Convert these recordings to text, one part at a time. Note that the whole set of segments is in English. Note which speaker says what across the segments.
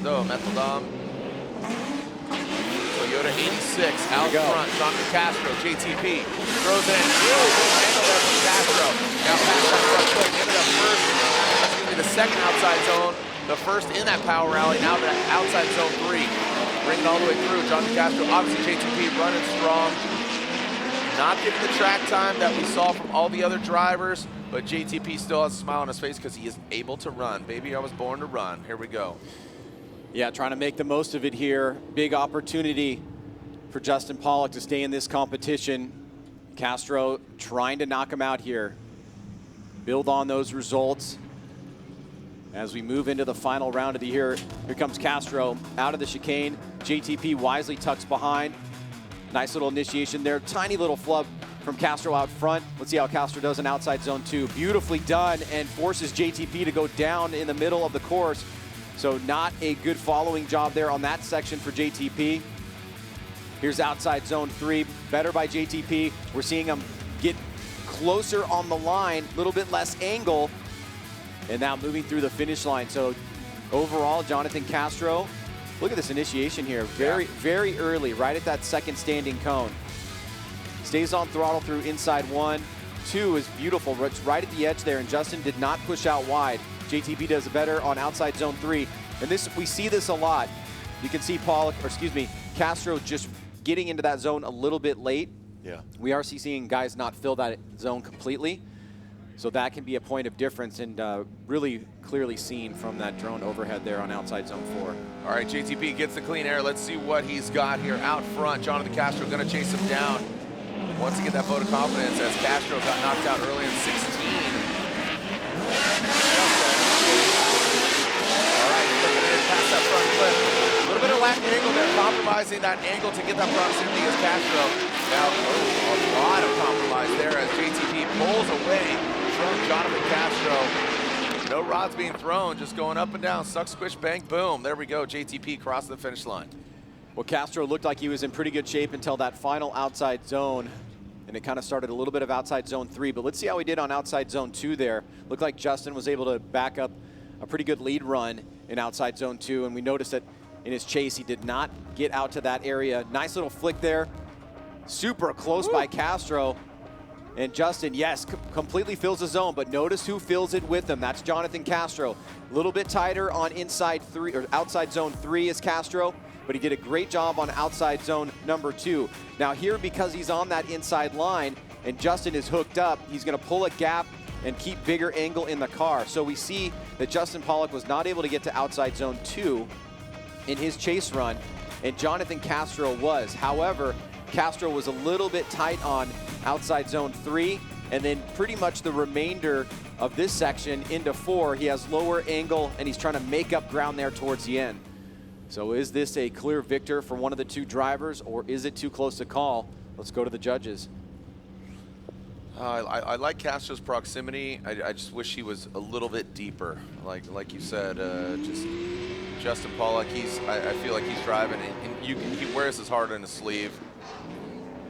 Speaker 1: Ricardo, Methodom. Toyota 86 out front, Jonathan Castro, JTP, throws it in, really good angle there from Castro. Now past that front foot, ended up first, excuse me, the second outside zone, the first in that power rally, now that outside zone 3. Bring it all the way through, Jonathan Castro, obviously JTP running strong. Not getting the track time that we saw from all the other drivers, but JTP still has a smile on his face because he is able to run. Baby, I was born to run. Here we go.
Speaker 2: Yeah, trying to make the most of it here. Big opportunity for Justin Pawlak to stay in this competition. Castro trying to knock him out here. Build on those results. As we move into the final round of the year, here comes Castro out of the chicane. JTP wisely tucks behind. Nice little initiation there. Tiny little flub from Castro out front. Let's see how Castro does in outside zone 2. Beautifully done, and forces JTP to go down in the middle of the course. So not a good following job there on that section for JTP. Here's outside zone 3, better by JTP. We're seeing him get closer on the line, a little bit less angle, and now moving through the finish line. So overall, Jonathan Castro, look at this initiation here. Very early, right at that second standing cone. Stays on throttle through inside 1. 2 is beautiful, it's right at the edge there, and Justin did not push out wide. JTP does better on outside zone 3. And this, we see this a lot. You can see Castro just getting into that zone a little bit late.
Speaker 1: Yeah.
Speaker 2: We are seeing guys not fill that zone completely. So that can be a point of difference, and really clearly seen from that drone overhead there on outside zone 4.
Speaker 1: All right, JTP gets the clean air. Let's see what he's got here out front. Jonathan Castro gonna chase him down. Wants to get that vote of confidence as Castro got knocked out early in 16. Past that front flip. A little bit of lack of angle there, compromising that angle to get that proximity as Castro. Now, a lot of compromise there as JTP pulls away from Jonathan Castro. No rods being thrown, just going up and down. Suck, squish, bang, boom. There we go. JTP crossed the finish line.
Speaker 2: Well, Castro looked like he was in pretty good shape until that final outside zone. And it kind of started a little bit of outside zone 3. But let's see how he did on outside zone 2 there. Looked like Justin was able to back up a pretty good lead run in outside zone 2, and we noticed that in his chase he did not get out to that area. Nice little flick there, super close by Castro, and Justin, yes, completely fills the zone, but notice who fills it with him. That's Jonathan Castro. A little bit tighter on inside 3 or outside zone 3 is Castro, but he did a great job on outside zone number 2. Now here, because he's on that inside line and Justin is hooked up, he's going to pull a gap and keep bigger angle in the car. So we see that Justin Pawlak was not able to get to outside zone 2 in his chase run, and Jonathan Castro was. However, Castro was a little bit tight on outside zone 3, and then pretty much the remainder of this section into 4, he has lower angle, and he's trying to make up ground there towards the end. So is this a clear victor for one of the 2 drivers, or is it too close to call? Let's go to the judges.
Speaker 1: I like Castro's proximity. I just wish he was a little bit deeper. Like you said, just Justin Pawlak, I feel like he's driving, and he wears his heart on his sleeve.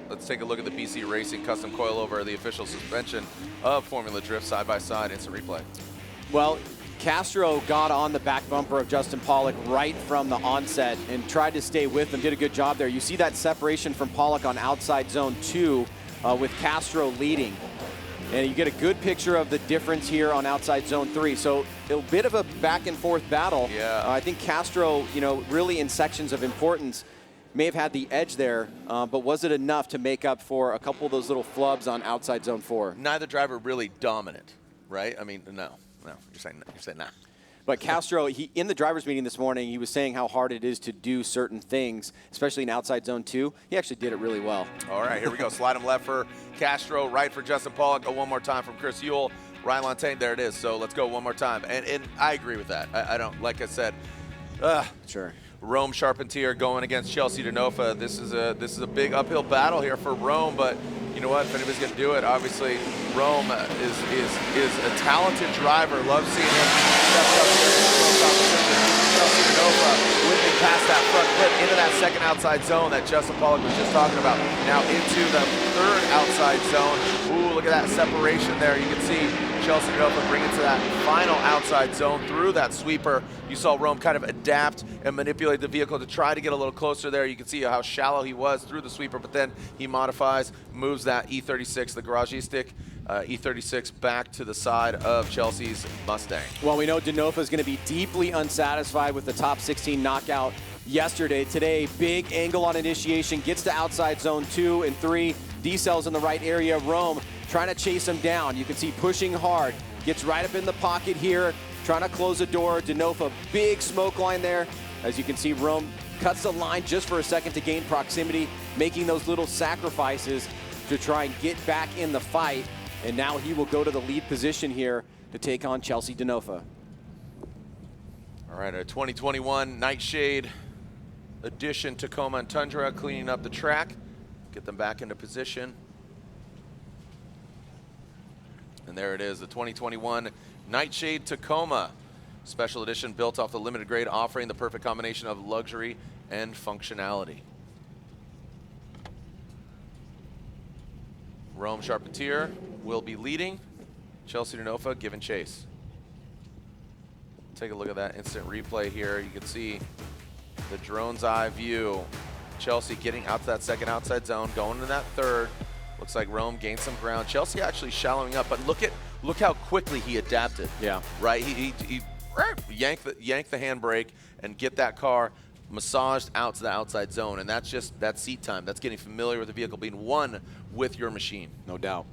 Speaker 1: Let's take a look at the BC Racing custom coilover, the official suspension of Formula Drift side-by-side. Instant replay.
Speaker 2: Well, Castro got on the back bumper of Justin Pawlak right from the onset and tried to stay with him, did a good job there. You see that separation from Pawlak on outside zone 2 with Castro leading. And you get a good picture of the difference here on outside zone 3. So a bit of a back and forth battle.
Speaker 1: Yeah.
Speaker 2: I think Castro, really in sections of importance, may have had the edge there, but was it enough to make up for a couple of those little flubs on outside zone 4?
Speaker 1: Neither driver really dominant, right? I mean, no, you're saying nah.
Speaker 2: But Castro, in the driver's meeting this morning, he was saying how hard it is to do certain things, especially in outside zone 2. He actually did it really well.
Speaker 1: All right, here we go. Slide him left for Castro, right for Justin Pawlak. Go one more time from Chris Ewell. Ryan Lantagne, there it is. So let's go one more time. And I agree with that. I don't, like I said,
Speaker 2: Sure.
Speaker 1: Rome Charpentier going against Chelsea Denofa. This is a big uphill battle here for Rome, but you know what? If anybody's going to do it, obviously Rome is a talented driver. Love seeing him step up here in the competition. Chelsea Denofa with the past that front flip into that second outside zone that Justin Pawlak was just talking about. Now into the third outside zone. Ooh, look at that separation there. You can see Chelsea Denofa bring it to that final outside zone through that sweeper. You saw Rome kind of adapt and manipulate the vehicle to try to get a little closer there. You can see how shallow he was through the sweeper, but then he modifies, moves that E36, the Garage-stick, E36 back to the side of Chelsea's Mustang.
Speaker 2: Well, we know Denofa is going to be deeply unsatisfied with the top 16 knockout yesterday. Today, big angle on initiation, gets to outside zone 2 and 3, decels in the right area. Rome trying to chase him down. You can see pushing hard, gets right up in the pocket here, trying to close the door. Denofa, big smoke line there. As you can see, Rome cuts the line just for a second to gain proximity, making those little sacrifices to try and get back in the fight. And now he will go to the lead position here to take on Chelsea Denofa.
Speaker 1: All right, a 2021 Nightshade edition Tacoma and Tundra, cleaning up the track, get them back into position. And there it is, the 2021 Nightshade Tacoma. Special edition built off the limited grade, offering the perfect combination of luxury and functionality. Rome Charpentier will be leading. Chelsea Denofa giving chase. Take a look at that instant replay here. You can see the drone's eye view. Chelsea getting out to that second outside zone, going to that third. Looks like Rome gained some ground. Chelsea actually shallowing up, but look how quickly he adapted.
Speaker 2: Yeah.
Speaker 1: Right. He yanked the handbrake and get that car massaged out to the outside zone, and that's just that seat time. That's getting familiar with the vehicle, being one with your machine.
Speaker 2: No doubt.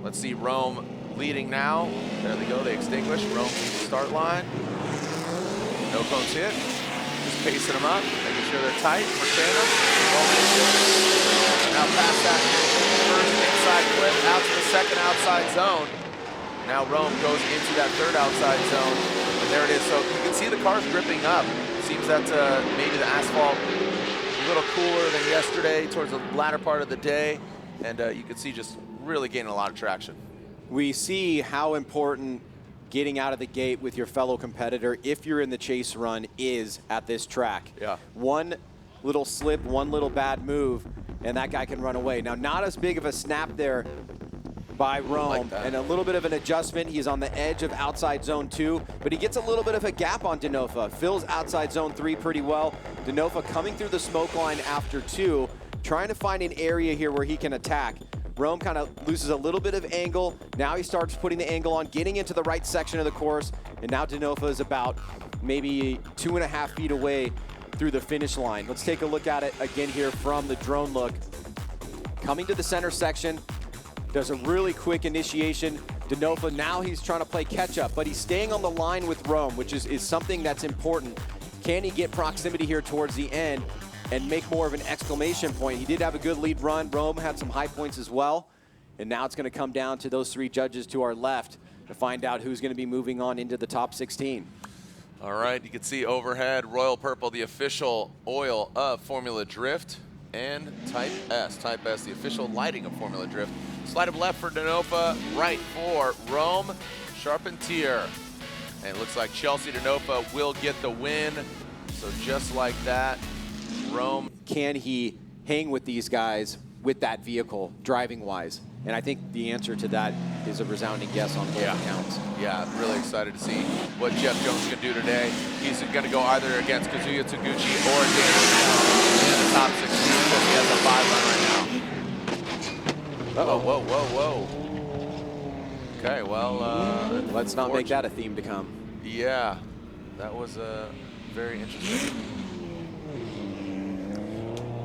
Speaker 1: Let's see Rome leading now. There they go. They extinguish. Rome to the start line. No cones hit. Just pacing them up, making sure they're tight for tandem. Now past that first inside clip out to the second outside zone. Now Rome goes into that third outside zone, and there it is. So you can see the car's gripping up. Seems that maybe the asphalt a little cooler than yesterday towards the latter part of the day, and you can see just really gaining a lot of traction.
Speaker 2: We see how important getting out of the gate with your fellow competitor, if you're in the chase run, is at this track.
Speaker 1: Yeah.
Speaker 2: One little slip, one little bad move, and that guy can run away. Now, not as big of a snap there by Rome, and a little bit of an adjustment. He's on the edge of outside zone 2, but he gets a little bit of a gap on Denofa. Fills outside zone 3 pretty well. Denofa coming through the smoke line after 2, trying to find an area here where he can attack. Rome kind of loses a little bit of angle. Now he starts putting the angle on, getting into the right section of the course, and now Denofa is about maybe 2.5 feet away through the finish line. Let's take a look at it again here from the drone look. Coming to the center section, does a really quick initiation. Denofa, now he's trying to play catch up, but he's staying on the line with Rome, which is something that's important. Can he get proximity here towards the end and make more of an exclamation point? He did have a good lead run. Rome had some high points as well. And now it's going to come down to those 3 judges to our left to find out who's going to be moving on into the top 16.
Speaker 1: All right, you can see overhead, royal purple, the official oil of Formula Drift, and Type S. Type S, the official lighting of Formula Drift. Slide of left for Denofa, right for Rome Charpentier. And it looks like Chelsea Denofa will get the win. So just like that, Rome.
Speaker 2: Can he hang with these guys with that vehicle, driving-wise? And I think the answer to that is a resounding yes on both accounts.
Speaker 1: Yeah, really excited to see what Jeff Jones can do today. He's going to go either against Kazuya Taguchi or Denofa in the top 16 because he has a 5 run right now. Uh-oh. Whoa, whoa, whoa, whoa. Okay, well,
Speaker 2: let's not make that a theme to come.
Speaker 1: Yeah, that was very interesting.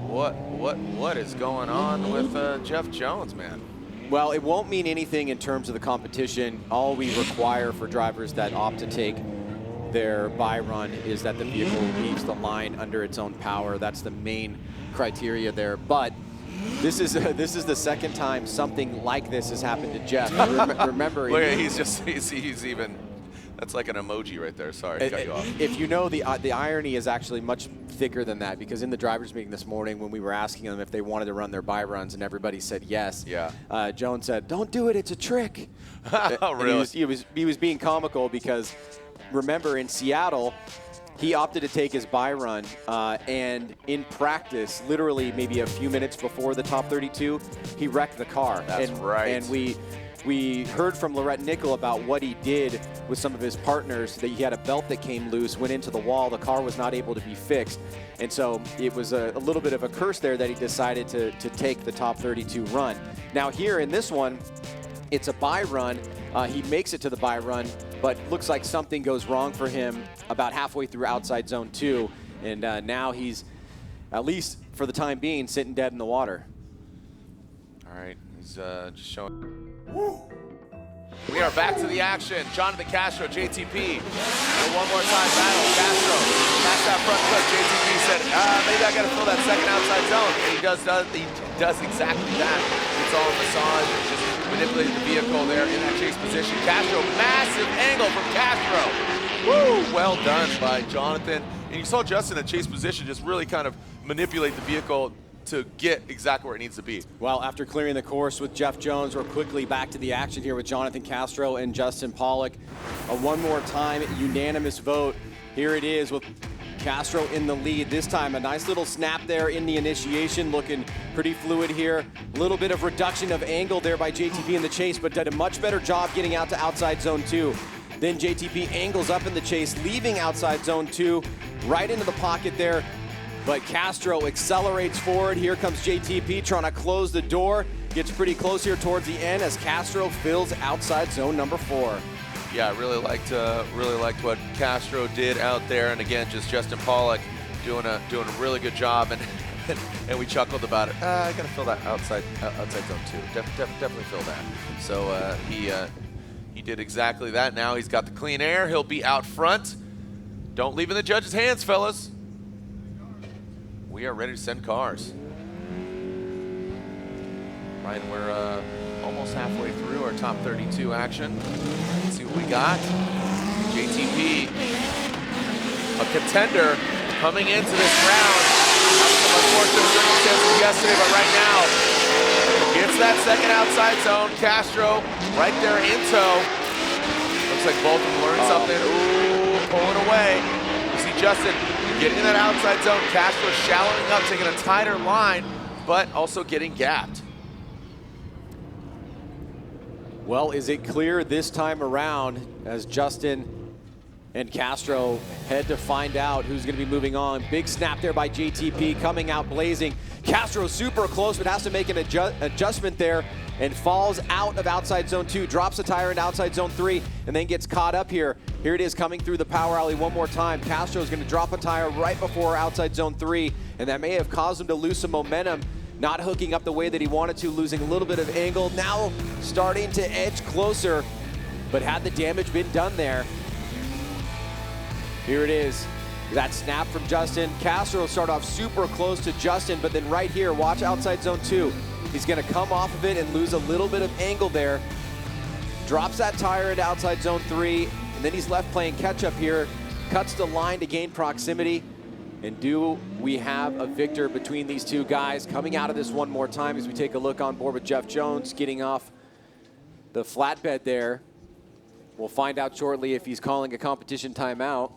Speaker 1: What is going on with Jeff Jones, man?
Speaker 2: Well, it won't mean anything in terms of the competition. All we require for drivers that opt to take their buy run is that the vehicle leaves the line under its own power. That's the main criteria there. But this is the second time something like this has happened to Jeff. Remember,
Speaker 1: look at, he's even. That's like an emoji right there. Sorry, to cut you off.
Speaker 2: If you know, the irony is actually much thicker than that, because in the drivers' meeting this morning, when we were asking them if they wanted to run their buy runs and everybody said yes, Jones said, "Don't do it. It's a trick."
Speaker 1: Oh, really?
Speaker 2: He was being comical because, remember, in Seattle, he opted to take his bye run, and in practice, literally maybe a few minutes before the top 32, he wrecked the car.
Speaker 1: That's right.
Speaker 2: And we heard from Lorette Nickel about what he did with some of his partners, that he had a belt that came loose, went into the wall, the car was not able to be fixed. And so it was a little bit of a curse there that he decided to take the top 32 run. Now here in this one, it's a bye run. He makes it to the bye run, but looks like something goes wrong for him about halfway through outside zone 2. And now he's, at least for the time being, sitting dead in the water.
Speaker 1: All right, he's just showing. We are back to the action. Jonathan Castro, JTP. And one more time battle. Castro past that front foot. JTP said, maybe I got to fill that second outside zone. And he does exactly that. It's all massage and just manipulating the vehicle there in that chase position. Castro, massive angle from Castro. Woo! Well done by Jonathan. And you saw Justin in chase position just really kind of manipulate the vehicle to get exactly where it needs to be.
Speaker 2: Well, after clearing the course with Jeff Jones, we're quickly back to the action here with Jonathan Castro and Justin Pawlak. A one more time unanimous vote. Here it is with Castro in the lead. This time a nice little snap there in the initiation, looking pretty fluid here. A little bit of reduction of angle there by JTP in the chase, but did a much better job getting out to outside zone 2. Then JTP angles up in the chase, leaving outside zone 2, right into the pocket there. But Castro accelerates forward. Here comes JTP trying to close the door. Gets pretty close here towards the end as Castro fills outside zone number 4.
Speaker 1: Yeah, I really liked what Castro did out there, and again, just Justin Pawlak doing a really good job, and we chuckled about it. I gotta fill that outside zone 2. Definitely fill that. So he did exactly that. Now he's got the clean air. He'll be out front. Don't leave in the judges' hands, fellas. We are ready to send cars. Ryan, we're almost halfway through our top 32 action. Let's see what we got. JTP, a contender coming into this round. Some unfortunate circumstances yesterday, but right now, gets that second outside zone. Castro right there in tow. Looks like both of them learned something. Ooh, pulling away. You see Justin getting in that outside zone. Castro shallowing up, taking a tighter line, but also getting gapped.
Speaker 2: Well, is it clear this time around as Justin and Castro head to find out who's going to be moving on? Big snap there by JTP, coming out blazing. Castro super close, but has to make an adjustment there and falls out of outside zone 2, drops a tire into outside zone 3, and then gets caught up here. Here it is coming through the power alley one more time. Castro's going to drop a tire right before outside zone 3, and that may have caused him to lose some momentum. Not hooking up the way that he wanted to, losing a little bit of angle. Now starting to edge closer, but had the damage been done there? Here it is, that snap from Justin. Castro will start off super close to Justin, but then right here, watch outside zone 2. He's gonna come off of it and lose a little bit of angle there. Drops that tire into outside zone 3, and then he's left playing catch up here. Cuts the line to gain proximity. And do we have a victor between these two guys? Coming out of this one more time as we take a look on board with Jeff Jones, getting off the flatbed there. We'll find out shortly if he's calling a competition timeout.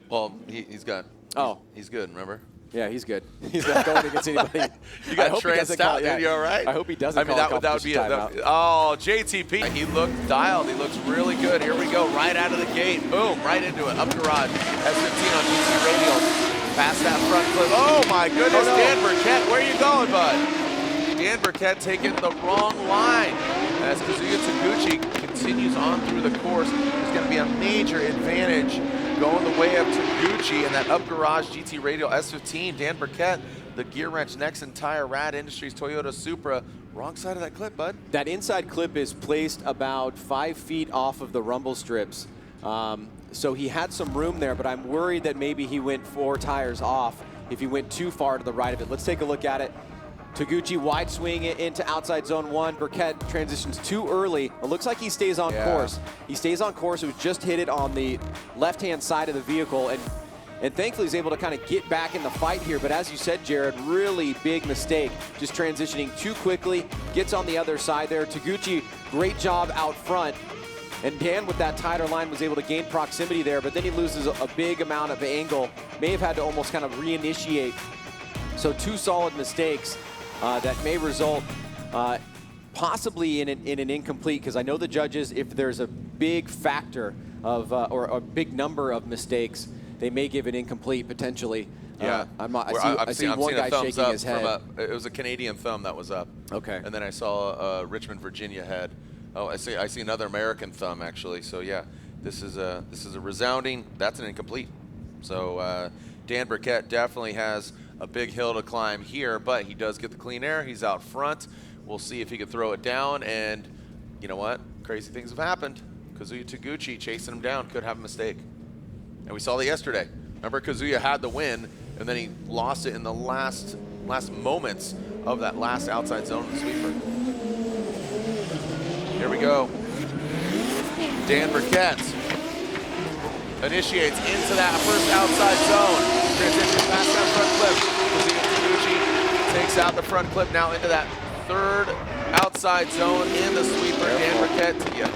Speaker 1: Well, he's good.
Speaker 2: Oh.
Speaker 1: He's good, remember?
Speaker 2: Yeah, he's good. He's not going against anybody.
Speaker 1: You got tranced out, dude. You all right?
Speaker 2: I hope he doesn't call a competition timeout.
Speaker 1: Oh, JTP. He looked dialed. He looks really good. Here we go, right out of the gate. Boom, right into it. Up garage. S15 on GC Radial. Past that front flip. Oh my goodness, oh, no. Dan Burkett, where are you going, bud? Dan Burkett taking the wrong line. As Kazuya Taguchi continues on through the course, there's going to be a major advantage going the way of Taguchi in that up garage GT Radial S15. Dan Burkett, the Gear Wrench Next Entire Rad Industries Toyota Supra. Wrong side of that clip, bud.
Speaker 2: That inside clip is placed about 5 feet off of the rumble strips. So he had some room there, but I'm worried that maybe he went 4 tires off if he went too far to the right of it. Let's take a look at it. Taguchi wide swing it into outside zone 1. Burkett transitions too early. It looks like he stays on course. He stays on course. It was just hit it on the left-hand side of the vehicle, and thankfully he's able to kind of get back in the fight here. But as you said, Jared, really big mistake. Just transitioning too quickly. Gets on the other side there. Taguchi, great job out front. And Dan, with that tighter line, was able to gain proximity there, but then he loses a big amount of angle. May have had to almost kind of reinitiate. So 2 solid mistakes that may result possibly in an incomplete, because I know the judges, if there's a big factor of, or a big number of mistakes, they may give it incomplete potentially.
Speaker 1: Yeah,
Speaker 2: I see one guy shaking his head.
Speaker 1: It was a Canadian thumb that was up.
Speaker 2: Okay.
Speaker 1: And then I saw a Richmond, Virginia head. Oh, I see another American thumb actually. So yeah, this is a resounding. That's an incomplete. So Dan Burkett definitely has a big hill to climb here, but he does get the clean air. He's out front. We'll see if he can throw it down. And you know what? Crazy things have happened. Kazuya Taguchi chasing him down, could have a mistake. And we saw that yesterday. Remember, Kazuya had the win, and then he lost it in the last moments of that last outside zone sweeper. Here we go. Dan Burkett initiates into that first outside zone. Transition past that front clip. Kazuya Taguchi takes out the front clip, now into that third outside zone in the sweeper.
Speaker 2: Careful.
Speaker 1: Dan Burkett, yeah.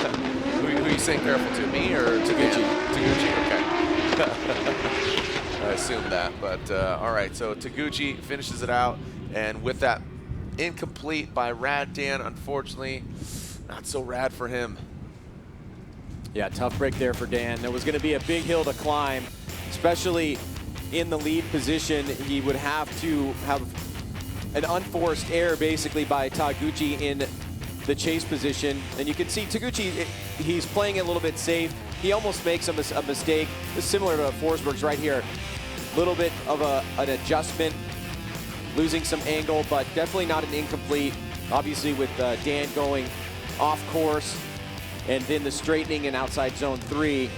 Speaker 1: Who are you saying careful to, me or
Speaker 2: Taguchi?
Speaker 1: Taguchi, okay. I assumed that, but all right, so Taguchi finishes it out, and with that incomplete by Rad Dan, unfortunately, not so rad for him.
Speaker 2: Yeah, tough break there for Dan. There was going to be a big hill to climb, especially in the lead position. He would have to have an unforced error basically by Taguchi in the chase position. And you can see Taguchi, he's playing it a little bit safe. He almost makes a mistake. It's similar to Forsberg's right here. A little bit of an adjustment, losing some angle, but definitely not an incomplete. Obviously with Dan going off course and then the straightening in outside zone 3.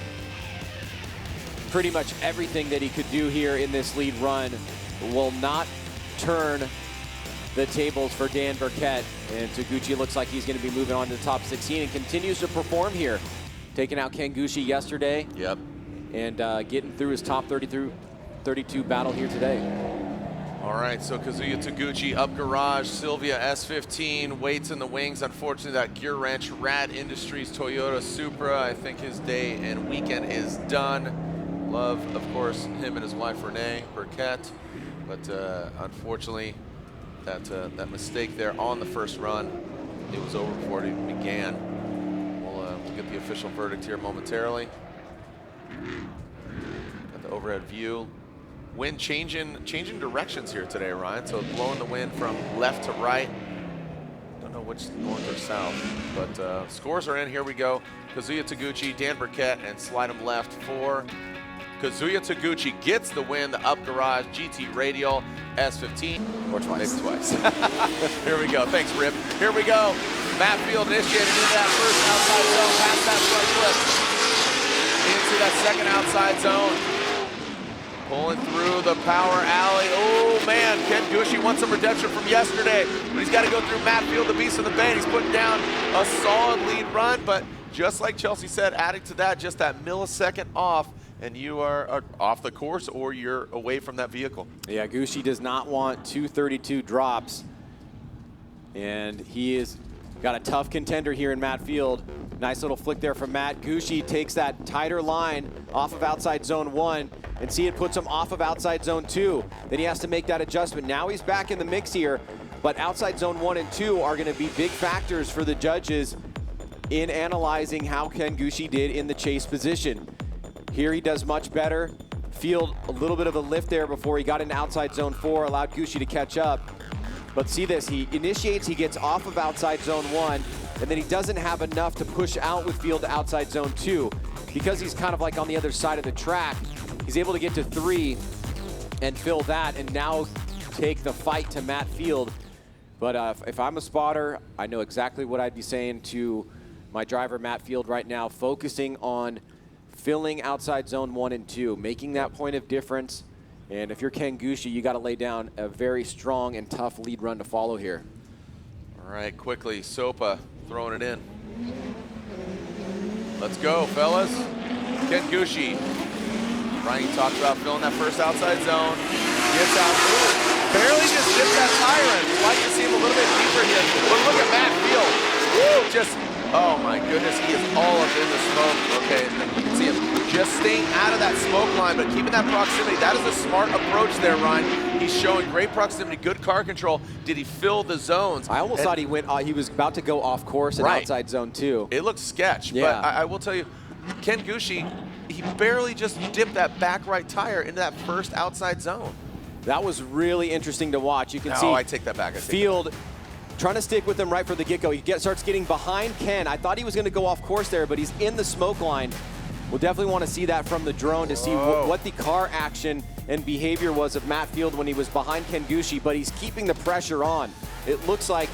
Speaker 2: Pretty much everything that he could do here in this lead run will not turn the tables for Dan Burkett. And Taguchi looks like he's going to be moving on to the top 16 and continues to perform here. Taking out Ken Gushi yesterday.
Speaker 1: Yep.
Speaker 2: And getting through his top 32 battle here today.
Speaker 1: All right, so Kazuya Taguchi up garage, Sylvia S15 waits in the wings. Unfortunately, that gear wrench, Rad Industries Toyota Supra. I think his day and weekend is done. Love, of course, him and his wife Renee Burkett, but unfortunately, that mistake there on the first run, it was over before it even began. We'll get the official verdict here momentarily. Got the overhead view. Wind changing directions here today, Ryan. So blowing the wind from left to right. Don't know which north or south, but scores are in. Here we go. Kazuya Taguchi, Dan Burkett, and slide him left for Kazuya Taguchi gets the win. The up garage GT Radial S15. Or twice. Maybe twice. Here we go. Thanks, Rip. Here we go. Matt Field initiated into that first outside zone, past that front flip, into that second outside zone. Pulling through the power alley. Oh man, Ken Gushi wants some redemption from yesterday, but he's got to go through Matt Field, the beast of the bay. He's putting down a solid lead run, but just like Chelsea said, adding to that, just that millisecond off, and you are off the course or you're away from that vehicle. Yeah,
Speaker 2: Gushi does not want 232 drops, and he is got a tough contender here in Matt Field. Nice little flick there from Matt. Gushi takes that tighter line off of outside zone 1, and see it puts him off of outside zone 2. Then he has to make that adjustment. Now he's back in the mix here, but outside zone 1 and 2 are going to be big factors for the judges in analyzing how Ken Gushi did in the chase position. Here he does much better. Field a little bit of a lift there before he got into outside zone 4, allowed Gushi to catch up. But see this, he initiates, he gets off of outside zone 1, and then he doesn't have enough to push out with Field to outside zone 2. Because he's kind of like on the other side of the track, he's able to get to 3 and fill that, and now take the fight to Matt Field. But if I'm a spotter, I know exactly what I'd be saying to my driver, Matt Field, right now, focusing on filling outside zone 1 and 2, making that point of difference. And if you're Ken Gushi, you got to lay down a very strong and tough lead run to follow here.
Speaker 1: All right, quickly, Sopa throwing it in. Let's go, fellas. Ken Gushi. Ryan talked about filling that first outside zone. Gets out. Ooh, barely just dipped that tire in. Like to see him a little bit deeper here. But look at Matt Field. Woo, just Oh my goodness, he is all up in the smoke. Okay, and you can see him just staying out of that smoke line, but keeping that proximity. That is a smart approach there, Ryan. He's showing great proximity, good car control. Did he fill the zones?
Speaker 2: I almost thought he was about to go off course and outside zone 2.
Speaker 1: It looked sketch,
Speaker 2: yeah.
Speaker 1: But I will tell you, Ken Gushi, he barely just dipped that back right tire into that first outside zone.
Speaker 2: That was really interesting to watch. You can see
Speaker 1: I take that back.
Speaker 2: Field trying to stick with him right from the get-go. He starts getting behind Ken. I thought he was going to go off course there, but he's in the smoke line. We'll definitely want to see that from the drone to see what the car action and behavior was of Matt Field when he was behind Ken Gushi, but he's keeping the pressure on. It looks like,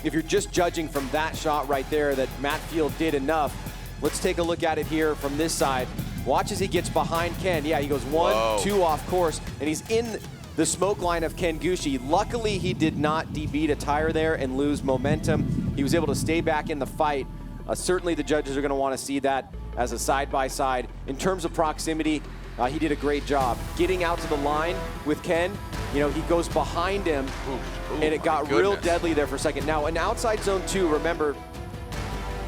Speaker 2: if you're just judging from that shot right there, that Matt Field did enough. Let's take a look at it here from this side. Watch as he gets behind Ken. Yeah, he goes 1, 2 off course, and he's in the smoke line of Ken Gushi. Luckily, he did not debeat a tire there and lose momentum. He was able to stay back in the fight. Certainly, the judges are going to want to see that as a side-by-side. In terms of proximity, he did a great job. Getting out to the line with Ken, you know, he goes behind him, and it got real deadly there for a second. Now, in outside zone 2, remember,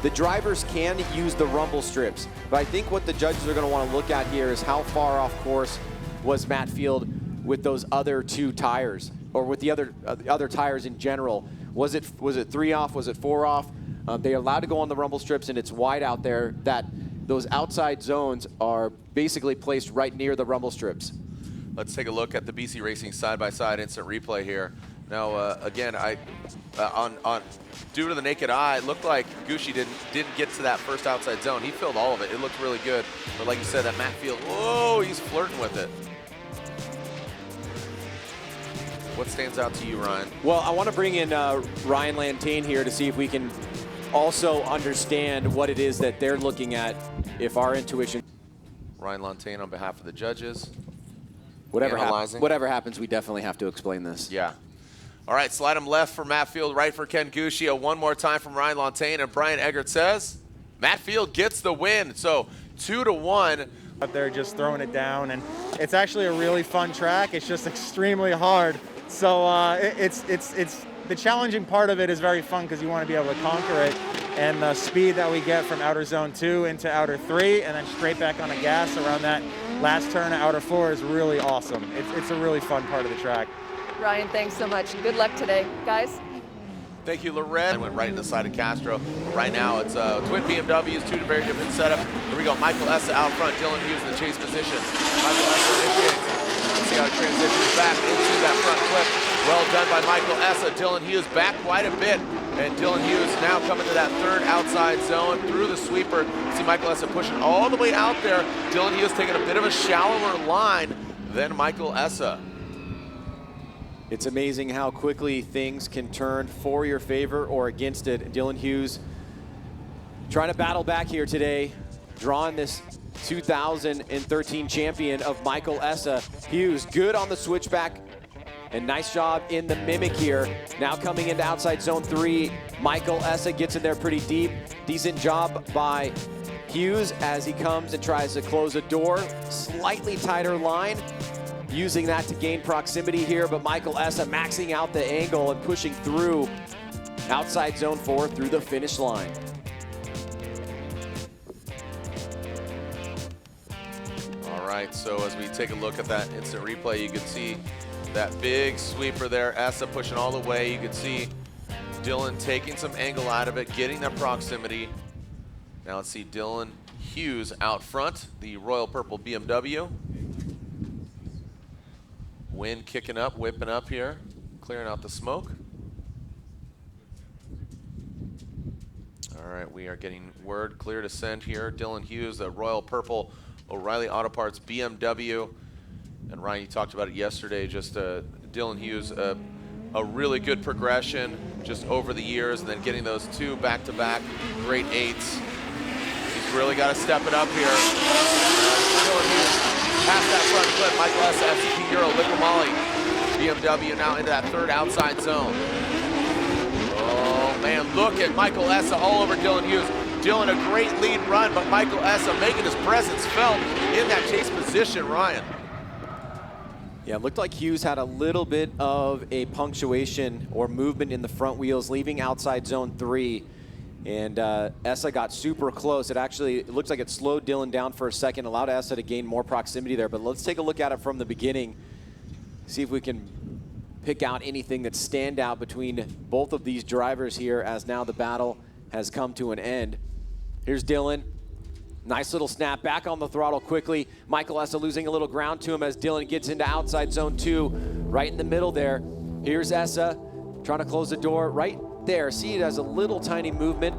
Speaker 2: the drivers can use the rumble strips, but I think what the judges are going to want to look at here is how far off course was Matt Field with those other 2 tires, or with the other tires in general. Was it 3 off? Was it 4 off? They're allowed to go on the rumble strips, and it's wide out there that those outside zones are basically placed right near the rumble strips.
Speaker 1: Let's take a look at the BC Racing side-by-side instant replay here. Now, again, due to the naked eye, it looked like Gushi didn't get to that first outside zone. He filled all of it. It looked really good. But like you said, that Matt Field, whoa, he's flirting with it. What stands out to you, Ryan?
Speaker 2: Well, I want to bring in Ryan Lantain here to see if we can also understand what it is that they're looking at, if our intuition.
Speaker 1: Ryan Lantain on behalf of the judges.
Speaker 2: Whatever happens, we definitely have to explain this.
Speaker 1: Yeah. All right, slide him left for Matt Field, right for Ken Gushi. One more time from Ryan Lantain, and Brian Eggert says Matt Field gets the win. So 2-1.
Speaker 3: Out there just throwing it down, and it's actually a really fun track. It's just extremely hard. So it's the challenging part of it is very fun because you want to be able to conquer it, and the speed that we get from outer zone 2 into outer 3 and then straight back on the gas around that last turn of outer 4 is really awesome. It's a really fun part of the track.
Speaker 4: Ryan, thanks so much. Good luck today, guys.
Speaker 1: Thank you, Lorette. Went right in the side of Castro. Right now, it's twin BMWs, 2 very different setups. Here we go. Michael Essa out front. Dylan Hughes in the chase position. Michael Essa initiates. Let's see how he transitions back into that front clip. Well done by Michael Essa. Dylan Hughes back quite a bit. And Dylan Hughes now coming to that third outside zone through the sweeper. See Michael Essa pushing all the way out there. Dylan Hughes taking a bit of a shallower line than Michael Essa.
Speaker 2: It's amazing how quickly things can turn for your favor or against it. Dylan Hughes trying to battle back here today, drawing this 2013 champion of Michael Essa. Hughes good on the switchback, and nice job in the mimic here. Now coming into outside zone 3, Michael Essa gets in there pretty deep. Decent job by Hughes as he comes and tries to close a door. Slightly tighter line, using that to gain proximity here, but Michael Essa maxing out the angle and pushing through outside zone 4 through the finish line.
Speaker 1: All right, so as we take a look at that instant replay, you can see that big sweeper there, Essa pushing all the way. You can see Dylan taking some angle out of it, getting that proximity. Now let's see Dylan Hughes out front, the royal purple BMW. Wind kicking up, whipping up here, clearing out the smoke. All right, we are getting word clear to send here. Dylan Hughes, the royal purple O'Reilly Auto Parts BMW. And Ryan, you talked about it yesterday, just Dylan Hughes, a really good progression just over the years, and then getting those 2 back-to-back great 8s. He's really got to step it up here. Dylan Hughes past that front clip, Michael Essa, FCP Euro, Liquimali, BMW now into that third outside zone. Oh man, look at Michael Essa all over Dylan Hughes. Dylan a great lead run, but Michael Essa making his presence felt in that chase position, Ryan.
Speaker 2: Yeah, it looked like Hughes had a little bit of a punctuation or movement in the front wheels, leaving outside zone 3. And Essa got super close. It looks like it slowed Dylan down for a second, allowed Essa to gain more proximity there. But let's take a look at it from the beginning, see if we can pick out anything that stand out between both of these drivers here as now the battle has come to an end. Here's Dylan. Nice little snap, back on the throttle quickly. Michael Essa losing a little ground to him as Dylan gets into outside zone 2, right in the middle there. Here's Essa trying to close the door right there. See, it has a little tiny movement.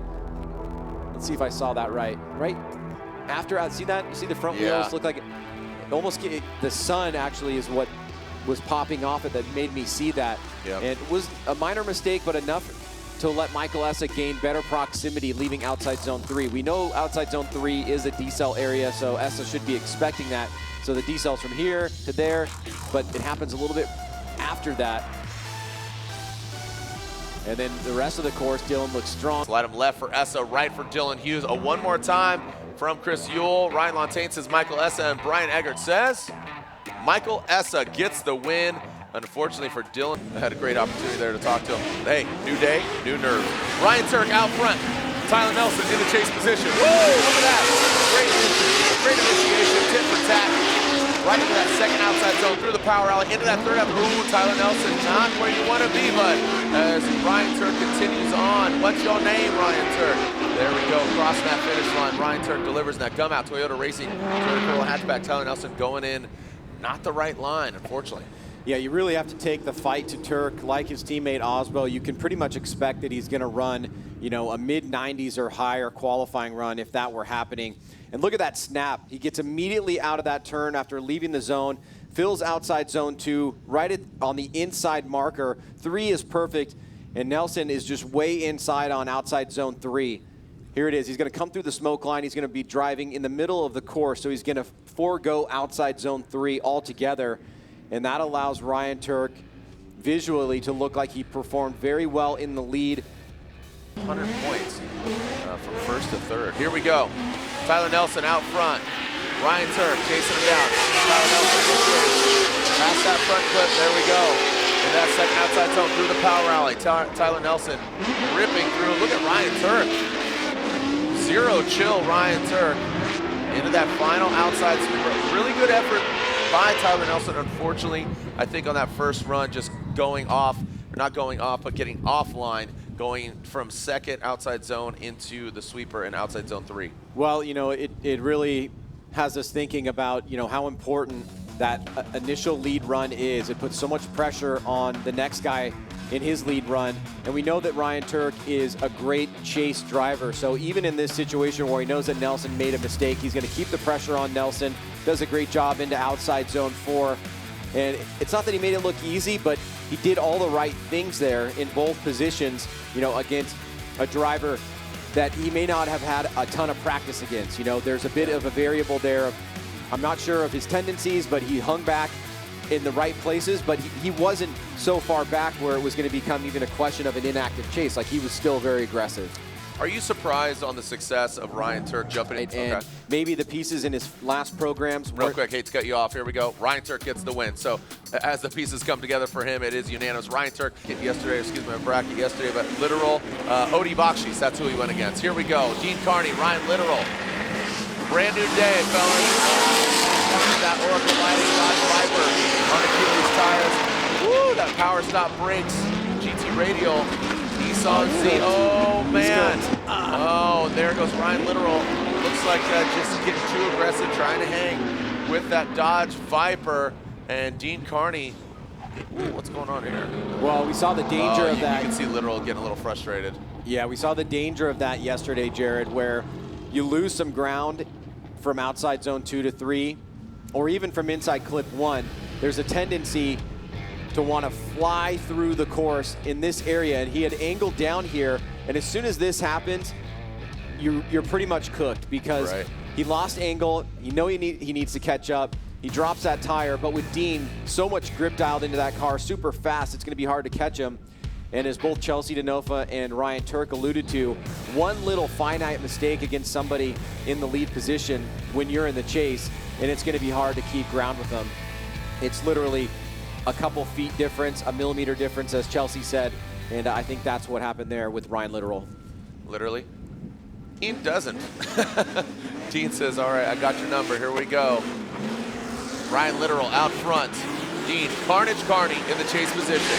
Speaker 2: Let's see if I saw that right. Right after, see that? You see the front wheels look like the sun actually is what was popping off it that made me see that.
Speaker 1: Yep.
Speaker 2: And it was a minor mistake, but enough to let Michael Essa gain better proximity leaving outside zone 3. We know outside zone 3 is a decel area, so Essa should be expecting that. So the decel's from here to there, but it happens a little bit after that. And then the rest of the course, Dylan looks strong.
Speaker 1: Slide him left for Essa, right for Dylan Hughes. One more time from Chris Yule. Ryan Lontaine says Michael Essa, and Brian Eggert says Michael Essa gets the win. Unfortunately for Dylan, I had a great opportunity there to talk to him. Hey, new day, new nerves. Ryan Tuerck out front. Tyler Nelson in the chase position. Whoa, look at that. Great initiation, tit for tat. Right into that second outside zone, through the power alley, into that third. Ooh, Tyler Nelson, not where you want to be, bud. As Ryan Tuerck continues on. What's your name, Ryan Tuerck? There we go, crossing that finish line. Ryan Tuerck delivers that gum out. Toyota Racing, Toyota Corolla hatchback. Tyler Nelson going in, not the right line, unfortunately.
Speaker 2: Yeah, you really have to take the fight to Tuerck. Like his teammate Osbo, you can pretty much expect that he's going to run, you know, a mid-90s or higher qualifying run if that were happening. And look at that snap. He gets immediately out of that turn after leaving the zone, fills outside zone 2, right on the inside marker. 3 is perfect, and Nelson is just way inside on outside zone 3. Here it is. He's going to come through the smoke line. He's going to be driving in the middle of the course, so he's going to forego outside zone 3 altogether. And that allows Ryan Tuerck visually to look like he performed very well in the lead.
Speaker 1: 100 points from first to third. Here we go. Tyler Nelson out front. Ryan Tuerck chasing him down. Tyler Nelson past that front clip. There we go. In that second outside zone through the power alley. Tyler Nelson ripping through. Look at Ryan Tuerck. Zero chill Ryan Tuerck into that final outside sweeper. Really good effort by Tyler Nelson. Unfortunately, I think on that first run, just going off, or not going off, but getting offline, going from second outside zone into the sweeper in outside zone 3.
Speaker 2: Well, you know, it really has us thinking about, you know, how important that initial lead run is. It puts so much pressure on the next guy in his lead run. And we know that Ryan Tuerck is a great chase driver. So even in this situation where he knows that Nelson made a mistake, he's going to keep the pressure on Nelson. Does a great job into outside zone 4. And it's not that he made it look easy, but he did all the right things there in both positions, you know, against a driver that he may not have had a ton of practice against. You know, there's a bit of a variable there. I'm not sure of his tendencies, but he hung back in the right places, but he wasn't so far back where it was going to become even a question of an inactive chase. Like, he was still very aggressive.
Speaker 1: Are you surprised on the success of Ryan Tuerck jumping in?
Speaker 2: And maybe the pieces in his last programs.
Speaker 1: Real quick, hate to cut you off. Here we go. Ryan Tuerck gets the win. So as the pieces come together for him, it is unanimous. Ryan Tuerck yesterday, excuse me, bracket yesterday, but Litteral, Bakchis, that's who he went against. Here we go. Kearney, Ryan Litteral. Brand new day, fellas. That Oracle Lighting Dodge Viper on Achilles tires. Woo, that power stop brakes. GT Radial. Nissan Z. Oh, man. Oh, there goes Ryan Litteral. Looks like just getting too aggressive, trying to hang with that Dodge Viper. And Kearney, what's going on here?
Speaker 2: Well, we saw the danger of that.
Speaker 1: You can see Litteral getting a little frustrated.
Speaker 2: Yeah, we saw the danger of that yesterday, Jared, where you lose some ground from outside zone 2 to 3, or even from inside clip 1. There's a tendency to want to fly through the course in this area, and he had angled down here, and as soon as this happens, you're pretty much cooked, because he lost angle. You know he needs to catch up. He drops that tire, but with Dean so much grip dialed into that car, super fast, it's going to be hard to catch him. And as both Chelsea Denofa and Ryan Tuerck alluded to, one little finite mistake against somebody in the lead position when you're in the chase, and it's going to be hard to keep ground with them. It's literally a couple feet difference, a millimeter difference, as Chelsea said, and I think that's what happened there with Ryan Litteral.
Speaker 1: literally. Dean doesn't. Dean says, all right, I got your number, here we go. Ryan Litteral out front. Dean, Kearney in the chase position.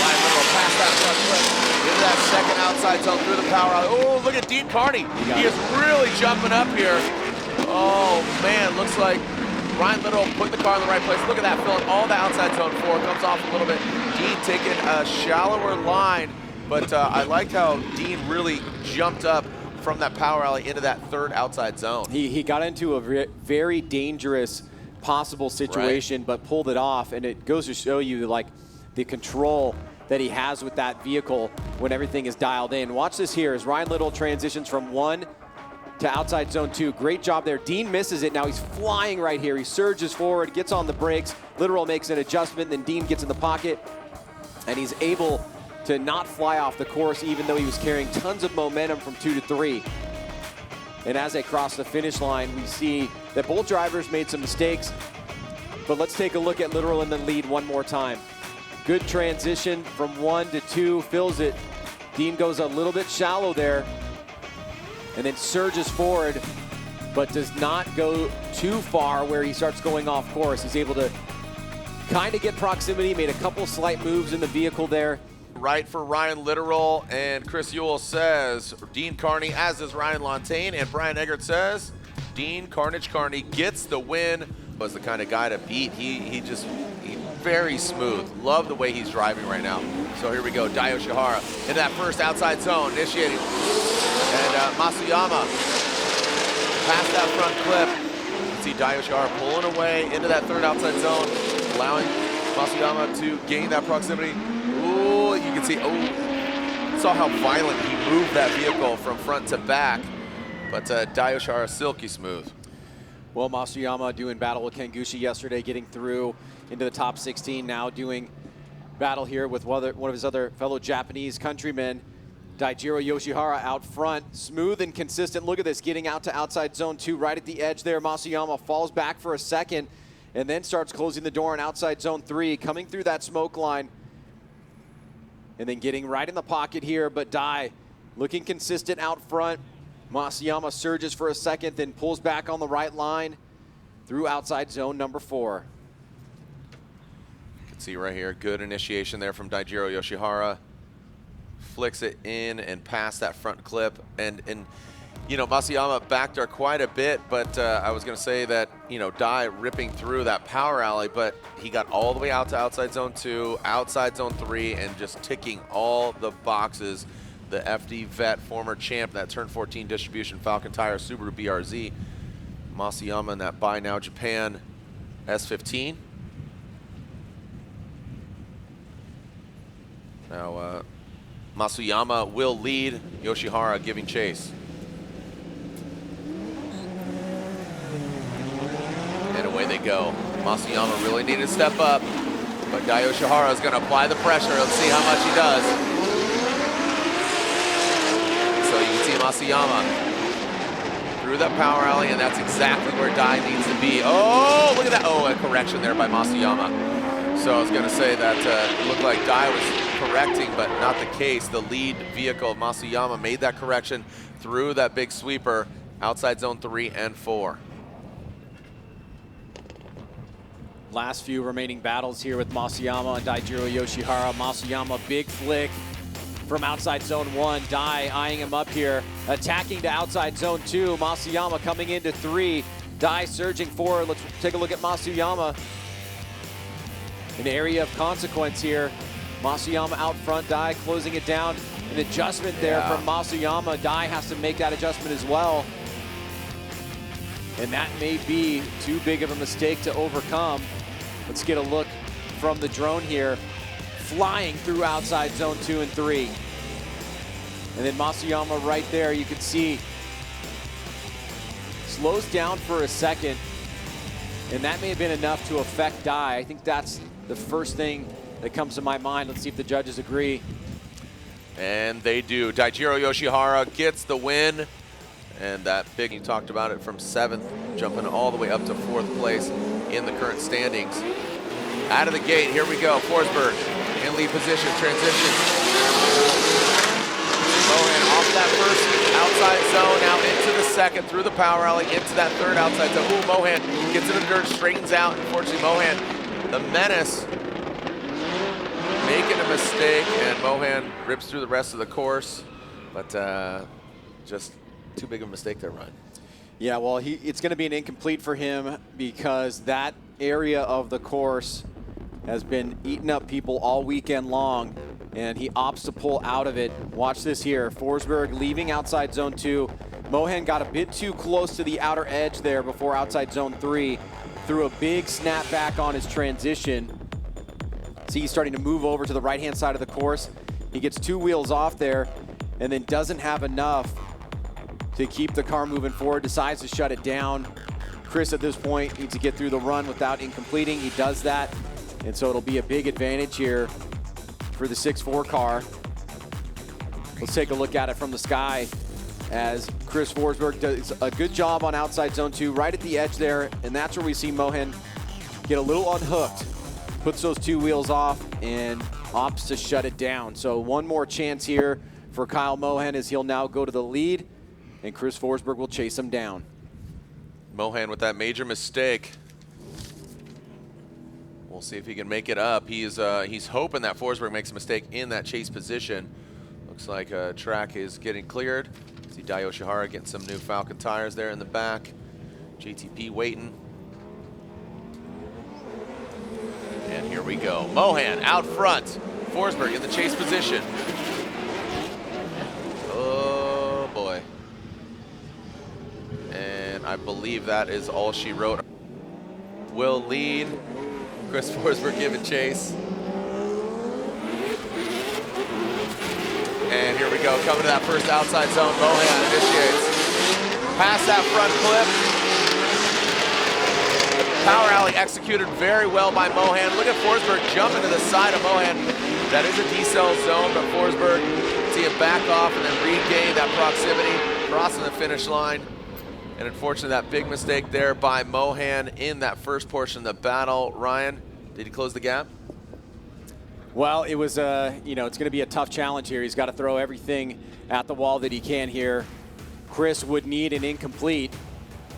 Speaker 1: Ryan Litteral past that front flip into that second outside zone through the power alley. Oh, look at Dean Kearney. He is really jumping up here. Oh man, looks like Ryan Litteral put the car in the right place. Look at that, filling all the outside zone 4. Comes off a little bit. Dean taking a shallower line, but I liked how Dean really jumped up from that power alley into that third outside zone.
Speaker 2: He got into a very dangerous possible situation, but pulled it off, and it goes to show you like the control that he has with that vehicle when everything is dialed in. Watch this here as Ryan Litteral transitions from 1 to outside zone 2. Great job there. Dean misses it. Now he's flying right here. He surges forward, gets on the brakes. Litteral makes an adjustment, then Dean gets in the pocket, and he's able to not fly off the course, even though he was carrying tons of momentum from 2 to 3. And as they cross the finish line, we see that both drivers made some mistakes, but let's take a look at Litteral in the lead one more time. Good transition from 1 to 2, fills it. Dean goes a little bit shallow there, and then surges forward, but does not go too far where he starts going off course. He's able to kind of get proximity, made a couple slight moves in the vehicle there.
Speaker 1: Right for Ryan Litteral, and Chris Ewell says Dean Kearney, as does Ryan Lontaine, and Brian Eggert says Dean Kearney gets the win. Was the kind of guy to beat. He very smooth. Love the way he's driving right now. So here we go, Yoshihara into that first outside zone, initiating. And Masuyama past that front clip. You can see Yoshihara pulling away into that third outside zone, allowing Masuyama to gain that proximity. Ooh, you can see, saw how violent he moved that vehicle from front to back. But Yoshihara silky smooth.
Speaker 2: Well, Masuyama doing battle with Ken Gushi yesterday, getting through into the top 16, now doing battle here with one of his other fellow Japanese countrymen, Daijiro Yoshihara out front. Smooth and consistent. Look at this, getting out to outside zone 2, right at the edge there. Masuyama falls back for a second and then starts closing the door on outside zone 3, coming through that smoke line and then getting right in the pocket here. But Dai looking consistent out front. Masuyama surges for a second, then pulls back on the right line through outside zone number 4.
Speaker 1: You can see right here, good initiation there from Daijiro Yoshihara. Flicks it in and past that front clip. And you know, Masuyama backed her quite a bit, but I was going to say that, you know, Dai ripping through that power alley, but he got all the way out to outside zone 2, outside zone 3, and just ticking all the boxes. The FD vet, former champ, that Turn 14 distribution, Falcon Tire, Subaru BRZ. Masuyama in that Buy Now Japan S15. Now, Masuyama will lead, Yoshihara giving chase. And away they go. Masuyama really needed to step up, but Yoshihara is going to apply the pressure. Let's see how much he does. So you can see Masuyama through that power alley, and that's exactly where Dai needs to be. Oh, look at that. Oh, a correction there by Masuyama. So I was going to say that it looked like Dai was correcting, but not the case. The lead vehicle, Masuyama, made that correction through that big sweeper outside zone 3 and 4.
Speaker 2: Last few remaining battles here with Masuyama and Daijiro Yoshihara. Masuyama, big flick from outside zone 1. Dai eyeing him up here, attacking to outside zone 2. Masuyama coming into 3. Dai surging forward. Let's take a look at Masuyama. An area of consequence here. Masuyama out front, Dai closing it down. An adjustment there from Masuyama. Dai has to make that adjustment as well. And that may be too big of a mistake to overcome. Let's get a look from the drone here. Flying through outside zone 2 and 3. And then Masuyama right there, you can see, slows down for a second. And that may have been enough to affect Dai. I think that's the first thing that comes to my mind. Let's see if the judges agree.
Speaker 1: And they do. Daijiro Yoshihara gets the win. And that big, you talked about it, from 7th, jumping all the way up to 4th place in the current standings. Out of the gate, here we go. Forsberg in lead position, transition. Mohan off that first outside zone, now into the second, through the power alley, into that third outside zone. Ooh, Mohan gets into the dirt, straightens out. Unfortunately, Mohan, the menace, making a mistake, and Mohan rips through the rest of the course. But just too big of a mistake there, Ryan.
Speaker 2: Yeah, well, it's going to be an incomplete for him because that area of the course has been eating up people all weekend long, and he opts to pull out of it. Watch this here. Forsberg leaving outside zone 2. Mohan got a bit too close to the outer edge there before outside zone 3. Threw a big snap back on his transition. See, he's starting to move over to the right-hand side of the course. He gets 2 wheels off there and then doesn't have enough to keep the car moving forward, decides to shut it down. Chris, at this point, needs to get through the run without incompleting. He does that, and so it'll be a big advantage here for the 6-4 car. Let's take a look at it from the sky as Chris Forsberg does a good job on outside zone 2, right at the edge there, and that's where we see Mohan get a little unhooked, puts those 2 wheels off, and opts to shut it down. So one more chance here for Kyle Mohan as he'll now go to the lead, and Chris Forsberg will chase him down.
Speaker 1: Mohan with that major mistake. We'll see if he can make it up. He's hoping that Forsberg makes a mistake in that chase position. Looks like track is getting cleared. See Yoshihara getting some new Falcon tires there in the back. JTP waiting. And here we go. Mohan out front. Forsberg in the chase position. Oh boy. And I believe that is all she wrote. Will lead. Chris Forsberg giving chase. And here we go, coming to that first outside zone. Mohan initiates. Past that front clip. Power alley executed very well by Mohan. Look at Forsberg jumping to the side of Mohan. That is a decel zone, but Forsberg, see him back off and then regain that proximity, crossing the finish line. And unfortunately, that big mistake there by Mohan in that first portion of the battle. Ryan, did he close the gap?
Speaker 2: Well, it was, it's going to be a tough challenge here. He's got to throw everything at the wall that he can here. Chris would need an incomplete.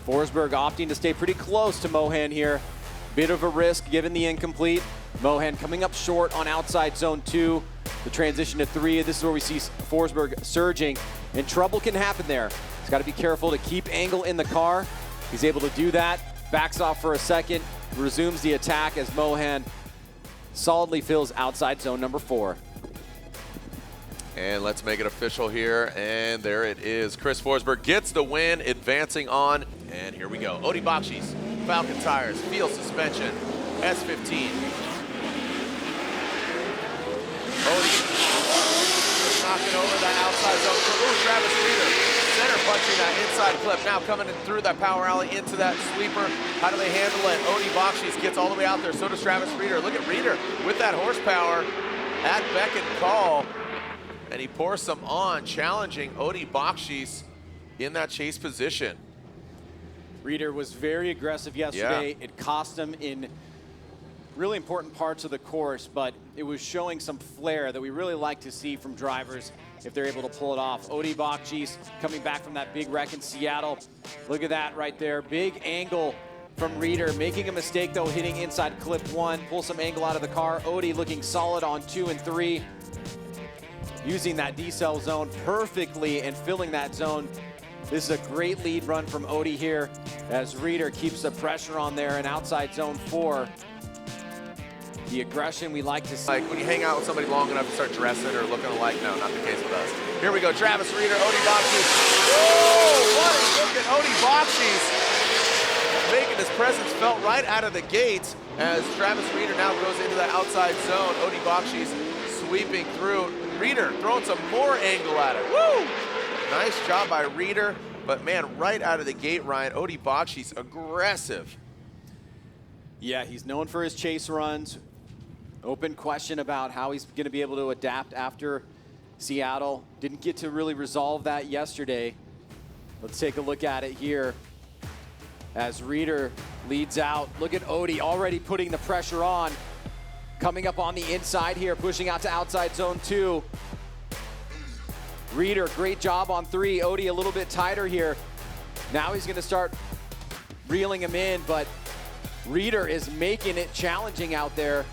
Speaker 2: Forsberg opting to stay pretty close to Mohan here. Bit of a risk given the incomplete. Mohan coming up short on outside zone 2. The transition to 3. This is where we see Forsberg surging, and trouble can happen there. He's got to be careful to keep angle in the car. He's able to do that. Backs off for a second, resumes the attack as Mohan solidly fills outside zone number 4.
Speaker 1: And let's make it official here, and there it is. Chris Forsberg gets the win, advancing on, and here we go. Bakchis, Falcon tires, field suspension, S15. Knocking over that outside zone. Ooh, Travis Reeder, center punching that inside clip. Now coming in through that power alley into that sweeper. How do they handle it? Bakchis gets all the way out there. So does Travis Reeder. Look at Reeder with that horsepower at beck and call. And he pours some on, challenging Bakchis in that chase position.
Speaker 2: Reeder was very aggressive yesterday.
Speaker 1: Yeah.
Speaker 2: It cost him in really important parts of the course, but it was showing some flair that we really like to see from drivers if they're able to pull it off. Bakchis coming back from that big wreck in Seattle. Look at that right there. Big angle from Reeder, making a mistake though, hitting inside clip 1, pull some angle out of the car. looking solid on 2 and 3, using that decel zone perfectly and filling that zone. This is a great lead run from here as Reeder keeps the pressure on there in outside zone 4. The aggression we like to see.
Speaker 1: Like when you hang out with somebody long enough to start dressing or looking alike, no, not the case with us. Here we go, Travis Reeder, Bakchis. Whoa, what a look at Bakchis. Making his presence felt right out of the gate as Travis Reeder now goes into the outside zone. Bakchis sweeping through. Reeder throwing some more angle at it. Woo! Nice job by Reeder, but man, right out of the gate, Ryan, Bakchis aggressive.
Speaker 2: Yeah, he's known for his chase runs. Open question about how he's going to be able to adapt after Seattle. Didn't get to really resolve that yesterday. Let's take a look at it here as Reeder leads out. Look at already putting the pressure on. Coming up on the inside here, pushing out to outside zone 2. Reeder, great job on 3. Odie a little bit tighter here. Now he's going to start reeling him in, but Reeder is making it challenging out there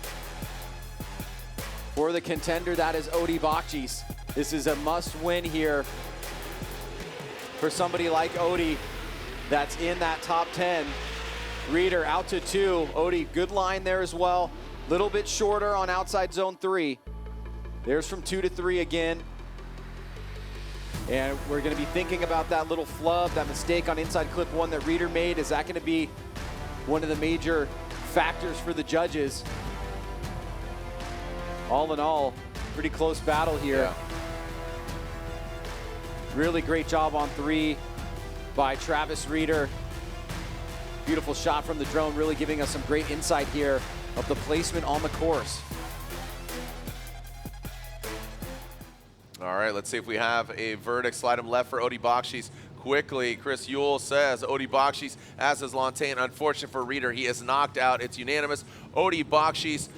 Speaker 2: for the contender. That is Odie Bakchis. This is a must-win here for somebody like Odie that's in that top 10. Reeder out to 2. Odie, good line there as well. Little bit shorter on outside zone 3. There's from 2 to 3 again. And we're going to be thinking about that little flub, that mistake on inside clip 1 that Reeder made. Is that going to be one of the major factors for the judges? All in all, pretty close battle here.
Speaker 1: Yeah.
Speaker 2: Really great job on 3 by Travis Reeder. Beautiful shot from the drone, really giving us some great insight here of the placement on the course.
Speaker 1: All right, let's see if we have a verdict. Slide him left for Odie Bakchis. Quickly, Chris Yule says Odie Bakchis, as is Lantain. Unfortunate for Reeder, he is knocked out. It's unanimous. Odie Bakchis